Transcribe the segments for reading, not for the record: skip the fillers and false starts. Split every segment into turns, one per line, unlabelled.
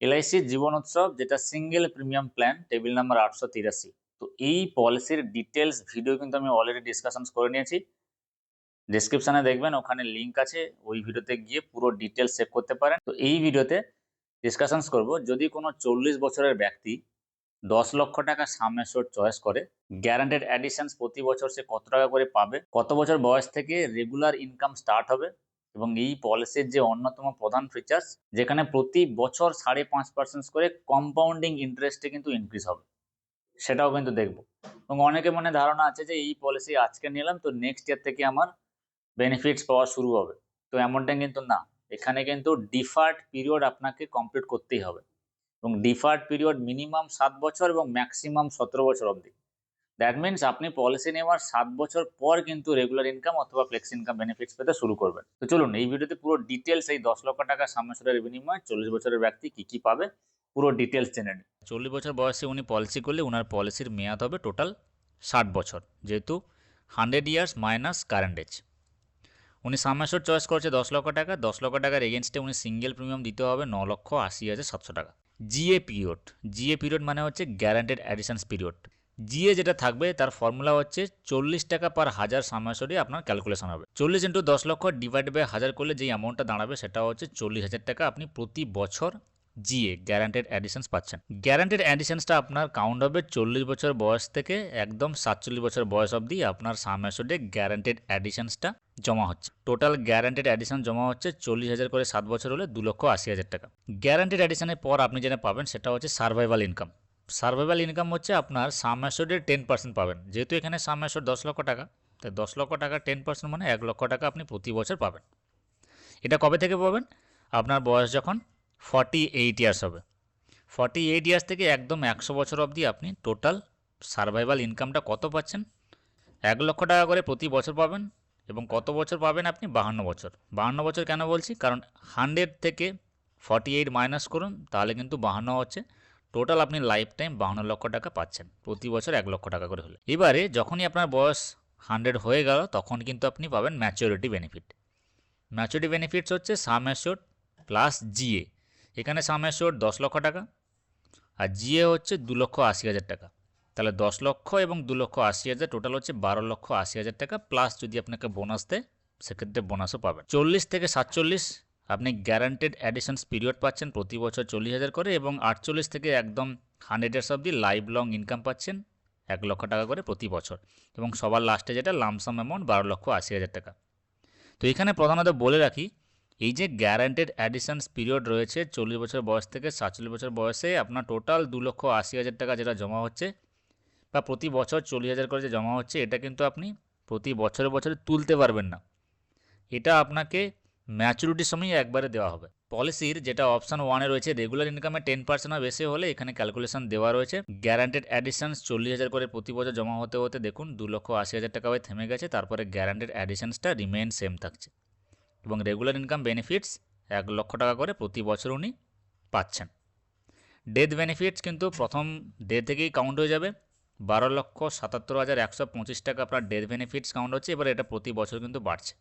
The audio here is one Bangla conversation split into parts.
এলআইসির জীবন উৎসব, যেটা single premium plan, table number 883। তো এই পলিসির ডিটেলস ভিডিও কিন্তু আমি অলরেডি ডিসকাশনস করে নিয়েছি। ডেসক্রিপশনে দেখবেন, ওখানে লিঙ্ক আছে, ওই ভিডিওতে গিয়ে পুরো ডিটেলস চেক করতে পারেন। তো এই ভিডিওতে ডিসকাশনস করব, যদি কোনো 40 বছরের ব্যক্তি 10 লক্ষ টাকা সাম অ্যাসিওরড চয়েস করে, গ্যারান্টেড অ্যাডিশনস প্রতি বছর সে কত টাকা করে পাবে, কত বছর বয়স থেকে রেগুলার ইনকাম স্টার্ট হবে, এবং এই পলিসির যে অন্যতম প্রধান ফিচার্স, যেখানে প্রতি বছর 5.5% করে কম্পাউন্ডিং ইন্টারেস্টে কিন্তু ইনক্রিজ হবে, সেটাও কিন্তু দেখব। এবং অনেকে মনে ধারণা আছে যে এই পলিসি আজকে নিলাম তো নেক্সট ইয়ার থেকে আমার বেনিফিটস পাওয়া শুরু হবে। তো এমনটা কিন্তু না, এখানে কিন্তু ডিফার্ড পিরিয়ড আপনাকে কমপ্লিট করতেই হবে, এবং ডিফার্ড পিরিয়ড মিনিমাম 7 বছর এবং ম্যাক্সিমাম 17 বছর অবধি। দ্যাট মিনস আপনি পলিসি নেওয়ার 7 বছর পর কিন্তু রেগুলার ইনকাম অথবা ফ্লেক্স ইনকাম বেনিফিটস পেতে শুরু করবেন। তো চলুন এই ভিডিওতে পুরো ডিটেলস এই 10 লক্ষ টাকা সামনেসরের বিনিময়ে 40 বছরের ব্যক্তি কি কি পাবে পুরো ডিটেলস জেনে নিন। 40 বছর বয়সে উনি পলিসি করলে ওনার পলিসির মেয়াদ হবে টোটাল 60 বছর, যেহেতু 100 ইয়ার্স মাইনাস কারেন্ট এজ। উনি সামনেসর চয়েস করছে 10 লক্ষ টাকা। 10 লক্ষ টাকার এগেনস্টে উনি সিঙ্গেল প্রিমিয়াম দিতে হবে 9,80,700 টাকা। জিএ পিরিয়ড মানে হচ্ছে গ্যারান্টেড অ্যাডিশনস পিরিয়ড। জিএ যেটা থাকবে তার ফর্মুলা হচ্ছে 40 টাকা পার হাজার সামনাসরি আপনার ক্যালকুলেশন হবে। 40 ইন্টু 10 লক্ষ ডিভাইড বাই 1000 করলে যেই অ্যামাউন্টটা দাঁড়াবে সেটা হচ্ছে 40,000 টাকা আপনি প্রতি বছর জিএ গ্যারান্টেড অ্যাডিশনস পাচ্ছেন। গ্যারান্টেড অ্যাডিশনসটা আপনার কাউন্ট হবে 40 বছর বয়স থেকে একদম 47 বছর বয়স অবধি আপনার সামনাসরে গ্যারান্টেড অ্যাডিশনসটা জমা হচ্ছে। টোটাল গ্যারান্টেড অ্যাডিশন জমা হচ্ছে 40,000 করে 7 বছর হলে 2,80,000 টাকা। গ্যারান্টেড অ্যাডিশনের পর আপনি যেটা পাবেন সেটা হচ্ছে সার্ভাইভাল ইনকাম। সার্ভাইভাল ইনকাম হচ্ছে আপনার সাম অ্যাসিওর্ডের 10% পাবেন। যেহেতু এখানে সাম অ্যাসিওর্ড 10 লক্ষ টাকা, তাই 10 লক্ষ টাকার 10% মানে 1 লক্ষ টাকা আপনি প্রতি বছর পাবেন। এটা কবে থেকে পাবেন? আপনার বয়স যখন 48 ইয়ার্স হবে। 48 ইয়ার্স থেকে একদম 100 বছর অবধি আপনি টোটাল সার্ভাইভাল ইনকামটা কত পাচ্ছেন? 1 লক্ষ টাকা করে প্রতি বছর পাবেন। এবং কত বছর পাবেন আপনি? 52 বছর। 52 বছর কেন বলছি? কারণ 100 থেকে 48 মাইনাস করুন, তাহলে কিন্তু 52 হচ্ছে। টোটাল আপনি লাইফ টাইম 52 লক্ষ টাকা পাচ্ছেন, প্রতি বছর 1 লক্ষ টাকা করে হলে। এবারে যখনই আপনার বয়স 100 হয়ে গেল তখন কিন্তু আপনি পাবেন ম্যাচুরিটি বেনিফিট। ম্যাচুরিটি বেনিফিটস হচ্ছে সাম অ্যাসিওর্ড প্লাস জিএ। এখানে সাম অ্যাসিওর্ড 10 লক্ষ টাকা আর জিএ হচ্ছে 2,80,000 টাকা। তাহলে 10 লক্ষ এবং 2,80,000 টোটাল হচ্ছে 12,80,000 টাকা, প্লাস যদি আপনাকে বোনাস দেয় সেক্ষেত্রে বোনাসও পাবেন। 40 থেকে 47 আপনি গ্যারান্টেড অ্যাডিশনস পিরিয়ড পাচ্ছেন প্রতি বছর 40,000 করে, এবং 48 থেকে একদম 100 ইয়ার্স অবধি লাইফ লং ইনকাম পাচ্ছেন 1 লক্ষ টাকা করে প্রতি বছর, এবং সবার লাস্টে যেটা লামসাম অ্যামাউন্ট 12,80,000 টাকা। তো এখানে প্রধানত বলে রাখি, এই যে গ্যারান্টেড অ্যাডিশনস পিরিয়ড রয়েছে 40 বছর বয়স থেকে 47 বছর বয়সে আপনার টোটাল 2,80,000 টাকা যেটা জমা হচ্ছে, বা প্রতি বছর 40,000 করে যে জমা হচ্ছে, এটা কিন্তু আপনি প্রতি বছরে বছরে তুলতে পারবেন না। এটা আপনাকে ম্যাচুরিটির সময় একবারে দেওয়া হবে। পলিসির যেটা অপশান 1-এ রয়েছে রেগুলার ইনকামে 10% বেশি হলে, এখানে ক্যালকুলেশন দেওয়া রয়েছে গ্যারান্টেড অ্যাডিশনস 40,000 করে প্রতি বছর জমা হতে হতে দেখুন 2,80,000 টাকা হয়ে থেমে গেছে। তারপরে গ্যারান্টেড অ্যাডিশনসটা রিমেইন সেম থাকছে, এবং রেগুলার ইনকাম বেনিফিটস 1 লক্ষ টাকা করে প্রতি বছর উনি পাচ্ছেন। ডেথ বেনিফিটস কিন্তু প্রথম ডে থেকেই কাউন্ট হয়ে যাবে। 12,77,125 টাকা আপনার ডেথ বেনিফিটস কাউন্ট হচ্ছে। এবার এটা প্রতি বছর কিন্তু বাড়ছে,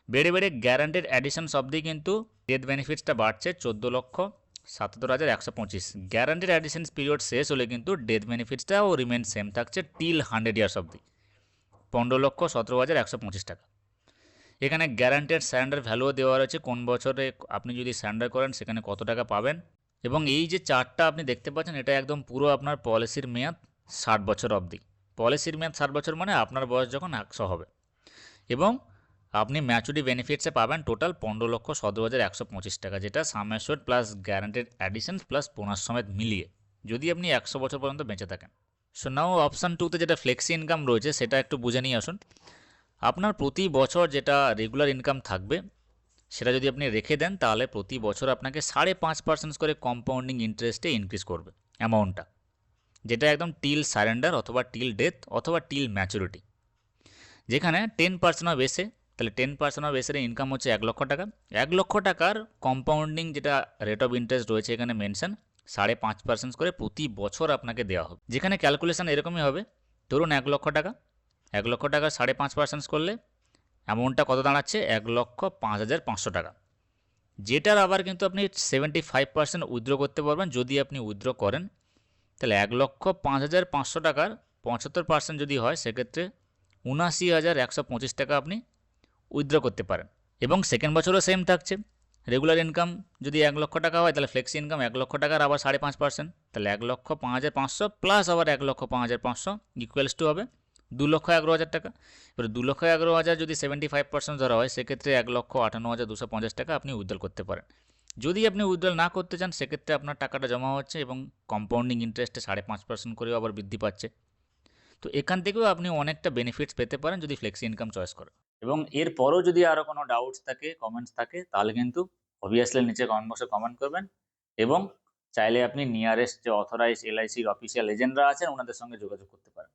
বেড়ে বেড়ে গ্যারান্টেড অ্যাডিশনস অবধি কিন্তু ডেথ বেনিফিটসটা বাড়ছে 14,77,125। গ্যারান্টেড অ্যাডিশনস পিরিয়ড শেষ হলে কিন্তু ডেথ বেনিফিটসটাও রিমেন সেম থাকছে টিল 100 ইয়ার্স অবধি, 15,17,125 টাকা। এখানে গ্যারান্টেড স্যারেন্ডার ভ্যালুও দেওয়া রয়েছে, কোন বছরে আপনি যদি স্যারেন্ডার করেন সেখানে কত টাকা পাবেন। এবং এই যে চার্টটা আপনি দেখতে পাচ্ছেন, এটা একদম পুরো আপনার পলিসির মেয়াদ 60 বছর অবধি। পলিসির মেয়াদ 60 বছর মানে আপনার বয়স যখন 100 হবে, এবং আপনি ম্যাচুরিটি বেনিফিটসে পাবেন টোটাল 15,17,125 টাকা, যেটা sum assured plus guaranteed additions plus bonus সমেত মিলিয়ে, যদি আপনি 100 বছর পর্যন্ত বেঁচে থাকেন। সো নাও অপশান 2তে যেটা ফ্লেক্সি ইনকাম রয়েছে সেটা একটু বুঝে নিয়ে আসুন। আপনার প্রতি বছর যেটা রেগুলার ইনকাম থাকবে সেটা যদি আপনি রেখে দেন, তাহলে প্রতি বছর আপনাকে 5.5% করে কম্পাউন্ডিং ইন্টারেস্টে ইনক্রিজ করবে অ্যামাউন্টটা, যেটা একদম টিল সারেন্ডার অথবা টিল ডেথ অথবা টিল ম্যাচুরিটি। যেখানে 10% বেসে, তাহলে 10% বেসের ইনকাম হচ্ছে 1 লক্ষ টাকা। 1 লক্ষ টাকার কম্পাউন্ডিং যেটা রেট অফ ইন্টারেস্ট রয়েছে এখানে মেনশন 5.5% করে প্রতি বছর আপনাকে দেওয়া হবে। যেখানে ক্যালকুলেশন এরকমই হবে, ধরুন 1 লক্ষ টাকা, 1 লক্ষ টাকা 5.5% করলে অ্যামাউন্টটা কত দাঁড়াচ্ছে? 1,05,500 টাকা। যেটার আবার কিন্তু আপনি 75% উইথড্র করতে পারবেন। যদি আপনি উইথড্র করেন তাহলে 1,05,500 টাকার 75% যদি হয় সেক্ষেত্রে ৭৯,১২৫ টাকা আপনি উইথড্র করতে পারেন। এবং সেকেন্ড বছরও সেম থাকছে। রেগুলার ইনকাম যদি 1,০০,০০০ টাকা হয় তাহলে ফ্লেক্সি ইনকাম 1,০০,০০০ টাকার আবার 5.5%, তাহলে 1,05,500 প্লাস আবার 1,05,500 ইকুয়ালস টু হবে 2,11,০০০ টাকা। এবার 2,11,০০০ যদি 75% ধরা হয় সেক্ষেত্রে 1,58,250 টাকা আপনি উইথড্রল করতে পারেন। যদি আপনি উইথড্রল না করতে চান সেক্ষেত্রে আপনার টাকাটা জমা হচ্ছে এবং কম্পাউন্ডিং ইন্টারেস্টে 5.5% করেও আবার বৃদ্ধি পাচ্ছে। তো এখান থেকেও আপনি অনেকটা বেনিফিটস পেতে পারেন যদি ফ্লেক্সি ইনকাম চয়েস করেন। এবং এরপরও যদি আরও কোনো ডাউটস থাকে, কমেন্টস থাকে, তাহলে কিন্তু অবভিয়াসলি নিচে কমেন্ট বক্সে কমেন্ট করবেন এবং চাইলে আপনি নিয়ারেস্ট যে অথরাইজড এলআইসির অফিসিয়াল এজেন্টরা আছেন ওনাদের সঙ্গে যোগাযোগ করতে পারেন।